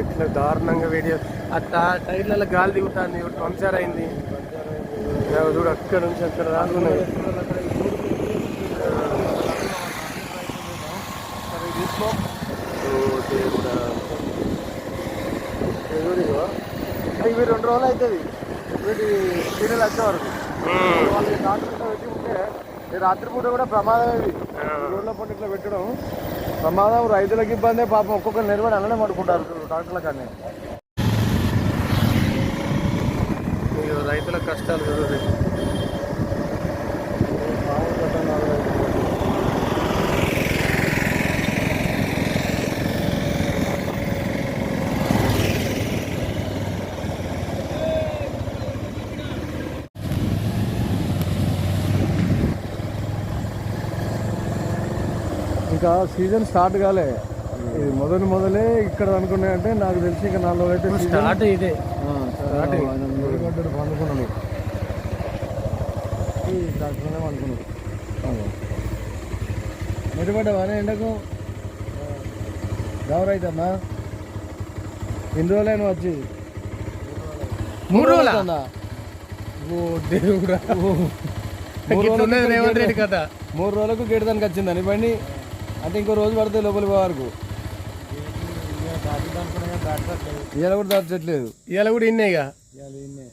ఇట్లా దారుణంగా వీడియో ఆ టైర్లలో గాలి దిగుతుంది, పంక్చర్ అయింది చూడు, అక్కడ నుంచి అక్కడ రాకున్నాయి. ఇవి 2 రోజులు అవుతుంది వీటి సీరియల్ వచ్చే వరకు. వాళ్ళకి డాక్టర్ పెట్టి ఉంటే రాత్రిపూట కూడా ప్రమాదం. ఇది రోడ్ల పంట ఇట్లా పెట్టడం ప్రమాదం, రైతులకు ఇబ్బంది. పాపం ఒక్కొక్కరు నిలబడి అలానే పడుకుంటారు డాక్టర్ల కానీ. రైతుల కష్టాలు చూడండి. ఇంకా సీజన్ స్టార్ట్ కాలే, ఇది మొదలే ఇక్కడ అనుకున్నాయంటే నాకు తెలిసి ఇంకా 4 రోజులు అయితే స్టార్ట్. ఇదే పండుకున్నాను డాక్టర్నే అనుకున్నాను. మెరుగుపడ్డావానే ఎండకు గౌరైతమ్మా? ఎన్ని రోజులైనా వచ్చి? 3 రోజులు. దేవుడా, 3 రోజులకు గేటుదానికి వచ్చిందని బండి. అంటే ఇంకో రోజు పడితే లోపలికి పోవారు. ఇవాళ కూడా దాచట్లేదు. ఇవాళ కూడా ఇన్నేగా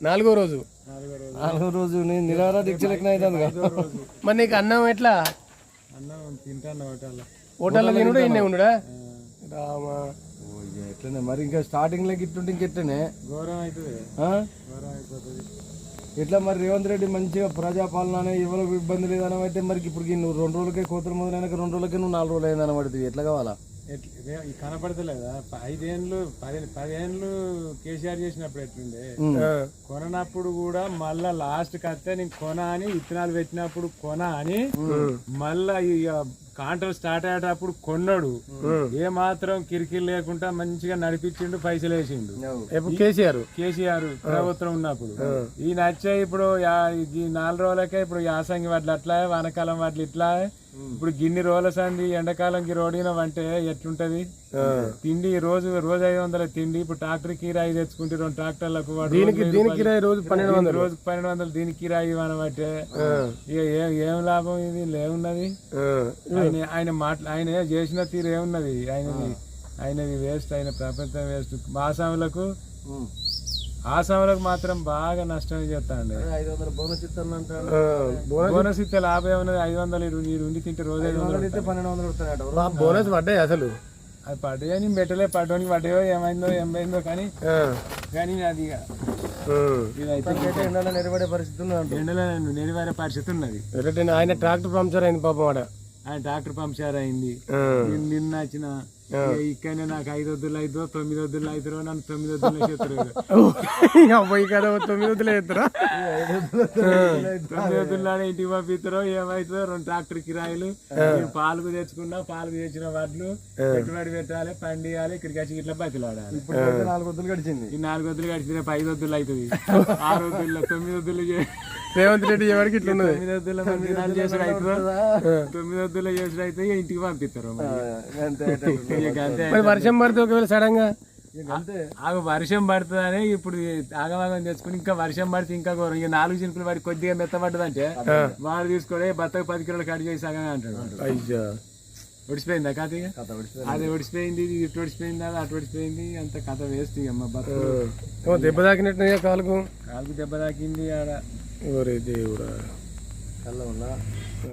4వ రోజు. 4వ రోజు నేను నిరారా దీక్ష లెక్కన అవుతుంది. మరి నీకు అన్నం ఎట్లా? అన్నం తింటాను హోటల్లో తినుడు ఇన్నే ఉండుడా? రామా, ఎట్లనే మరి ఇంకా స్టార్టింగ్ లో ఇట్లుంటే ఇంకెట్లనే ఘోరం అవుతుంది. ఎట్లా మరి రేవంత్ రెడ్డి మంచిగా ప్రజాపాలన ఎవరికి ఇబ్బంది లేదని అయితే మరి ఇప్పుడు నువ్వు 2 రోజులకే కోతలు మొదలైన 2 రోజులకే నువ్వు 4 రోజులు అయిందని పడుతుంది. ఎట్లా కావాలా? కనపడతలేదా? 5 ఏళ్ళు 10 ఏళ్ళు కేసీఆర్ చేసినప్పుడు ఎట్లుండే, కొనప్పుడు కూడా మళ్ళా లాస్ట్ కత్తే నేను కొన అని విత్తనాలు పెట్టినప్పుడు కొన అని మళ్ళా కాంట్రాక్ట్ స్టార్ట్ అయ్యేటప్పుడు కొన్నాడు. ఏ మాత్రం కిరికిరి లేకుండా మంచిగా నడిపించిండు, పైసలు వేసిండు. కేసీఆర్ ప్రభుత్వం ఉన్నప్పుడు. ఈ నచ్చే ఇప్పుడు ఈ 4 రోజులకే ఇప్పుడు యాసంగి వడ్లు అట్లా, వానకాలం వడ్లు ఇట్లా. ఇప్పుడు గిన్ని రోజుల సంది ఎండాకాలంకి రోడినం అంటే ఎట్లుంటది తిండి? రోజు 500 తిండి. ఇప్పుడు ట్రాక్టర్ కిరాయి తెచ్చుకుంటే 2 ట్రాక్టర్లకు రోజు 1200 దీనికి కిరాయి ఇవ్వడం అంటే ఏం లాభం? ఇది లేవున్నది. ఆయన చేసిన తీరు ఏమున్నది? ఆయనది వేస్ట్. ఆయన ప్రపంచం వేస్ట్. ఆసాములకు మాత్రం బాగా నష్టం చేస్తాండి. 500 బోనస్ ఇస్తాను. బోనస్ ఇస్తే లాభం ఏమన్నది? 500 మీరు ఉండి తింటే రోజు 500 ఇస్తే 1200 బోనస్ పడ్డాయి. అసలు అది పడ్డాయి, నేను పెట్టలే. పడ్డానికి పడ్డాయో ఏమైందో కానీ అది ఎండలో నిలబడే పరిస్థితి ఉన్నది. ఎండలో నిలబడే పరిస్థితి ఉన్నది. ఆయన ట్రాక్టర్ పంక్చర్ అయింది పాపం. ఆయన ట్రాక్టర్ పంక్చర్ అయింది. నిన్న వచ్చిన ఇక్కడనే నాకు 5 వద్దులు 9 వద్దులు అవుతారో, నన్ను 9 వద్దులు చేస్తారు. 9 వద్దులు అవుతారా? 9 వద్దులు ఇంటికి పంపిస్తారో ఏమవుతుందో. 2 ట్రాక్టర్ కిరాయిలు. పాలకు తెచ్చుకున్నా, పాలకు తెచ్చిన వడ్లు పెట్టుబడి పెట్టాలి, పండియాలి. ఇక్కడికి వచ్చి ఇట్లా బతిలాడాలి. 4 వద్దులు గడిచింది. ఈ 4 వద్దులు గడిచింది. 5 వద్దులు అవుతుంది. 6 వద్దుల్లో 9 వద్దులు రేవంత్ రెడ్డి ఎవరికి ఇట్లా 9 వద్దుల చేసుడు అవుతుందో. 9 వద్దుల చేసుడు అయితే ఇంటికి పంపిస్తారు. వర్షం పడితే ఒకవేళ సడన్ గా వర్షం పడుతుందని ఇప్పుడు ఆగమాగం తెచ్చుకుని, ఇంకా వర్షం పడితే ఇంకా ఘోరం. ఇక 4 చినుకులు పడి కొద్దిగా మెత్తపడ్డదంటే వాడు తీసుకోడే బత్తకు 10 కిలోలు కట్ చేసి సగం అంటాడు. ఒడిసిపోయిందా కథ? అది ఒడిసిపోయింది, ఇది ఇటు ఒడిసిపోయింది, అది అటు ఒడిసిపోయింది. అంత కథ వేస్ట్. అమ్మ బతుకు దెబ్బ తాకినట్టు కాలుకు దెబ్బ తాకింది ఆడ. దేవుడా. కళ్ళ ఉన్నా